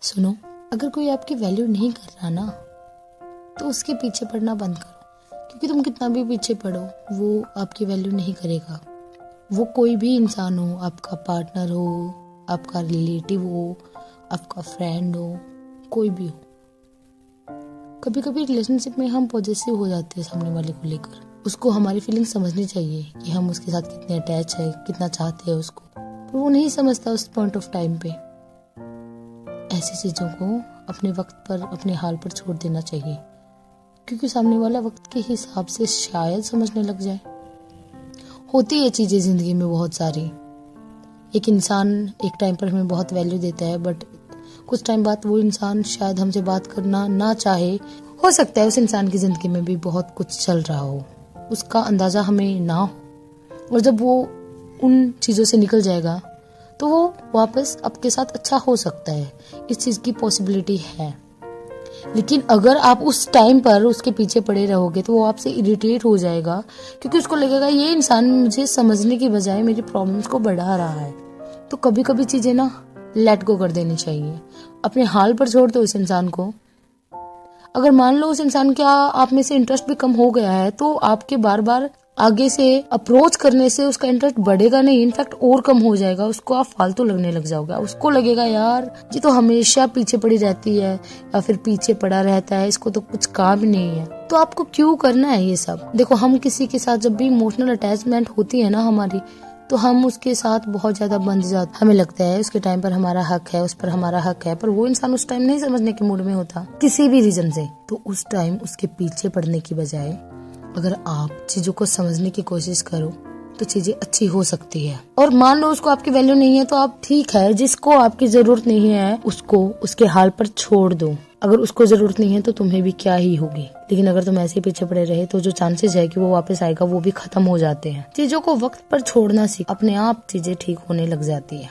सुनो, अगर कोई आपकी वैल्यू नहीं कर रहा ना, तो उसके पीछे पड़ना बंद करो। क्योंकि तुम कितना भी पीछे पड़ो, वो आपकी वैल्यू नहीं करेगा। वो कोई भी इंसान हो, आपका पार्टनर हो, आपका रिलेटिव हो, आपका फ्रेंड हो, कोई भी हो। कभी कभी रिलेशनशिप में हम पॉजेसिव हो जाते हैं सामने वाले को लेकर। उसको हमारी फीलिंग समझनी चाहिए कि हम उसके साथ कितने अटैच है, कितना चाहते हैं उसको, पर वो नहीं समझता उस पॉइंट ऑफ टाइम पे। ऐसी चीजों को अपने वक्त पर, अपने हाल पर छोड़ देना चाहिए, क्योंकि सामने वाला वक्त के हिसाब से शायद समझने लग जाए। होती है चीजें जिंदगी में बहुत सारी। एक इंसान एक टाइम पर हमें बहुत वैल्यू देता है, बट कुछ टाइम बाद वो इंसान शायद हमसे बात करना ना चाहे। हो सकता है उस इंसान की जिंदगी में भी बहुत कुछ चल रहा हो, उसका अंदाजा हमें ना हो, और जब वो उन चीजों से निकल जाएगा तो वो वापस आपके साथ अच्छा हो सकता है। इस चीज की पॉसिबिलिटी है। लेकिन अगर आप उस टाइम पर उसके पीछे पड़े रहोगे तो वो आपसे इरिटेट हो जाएगा, क्योंकि उसको लगेगा ये इंसान मुझे समझने की बजाय मेरी प्रॉब्लम्स को बढ़ा रहा है। तो कभी कभी चीजें ना लेट गो कर देनी चाहिए, अपने हाल पर छोड़ दो इस इंसान को। अगर मान लो उस इंसान का आप में से इंटरेस्ट भी कम हो गया है, तो आपके बार बार आगे से अप्रोच करने से उसका इंटरेस्ट बढ़ेगा नहीं, इनफैक्ट और कम हो जाएगा। उसको आप फालतू लगने लग जाओगे। उसको लगेगा यार ये तो हमेशा पीछे पड़ी रहती है, या फिर पीछे पड़ा रहता है, इसको तो कुछ काम ही नहीं है। तो आपको क्यों करना है ये सब? देखो, हम किसी के साथ जब भी इमोशनल अटैचमेंट होती है ना हमारी, तो हम उसके साथ बहुत ज्यादा बंध जाते। हमें लगता है उसके टाइम पर हमारा हक है, उस पर हमारा हक है, पर वो इंसान उस टाइम नहीं समझने के मूड में होता, किसी भी रीजन से। तो उस टाइम उसके पीछे पड़ने की बजाय अगर आप चीजों को समझने की कोशिश करो तो चीजें अच्छी हो सकती है। और मान लो उसको आपकी वैल्यू नहीं है, तो आप ठीक है, जिसको आपकी जरूरत नहीं है उसको उसके हाल पर छोड़ दो। अगर उसको जरूरत नहीं है तो तुम्हें भी क्या ही होगी। लेकिन अगर तुम ऐसे पीछे पड़े रहे तो जो चांसेस है कि वो वापस आएगा वो भी खत्म हो जाते हैं। चीजों को वक्त पर छोड़ना सीख, अपने आप चीजें ठीक होने लग जाती है।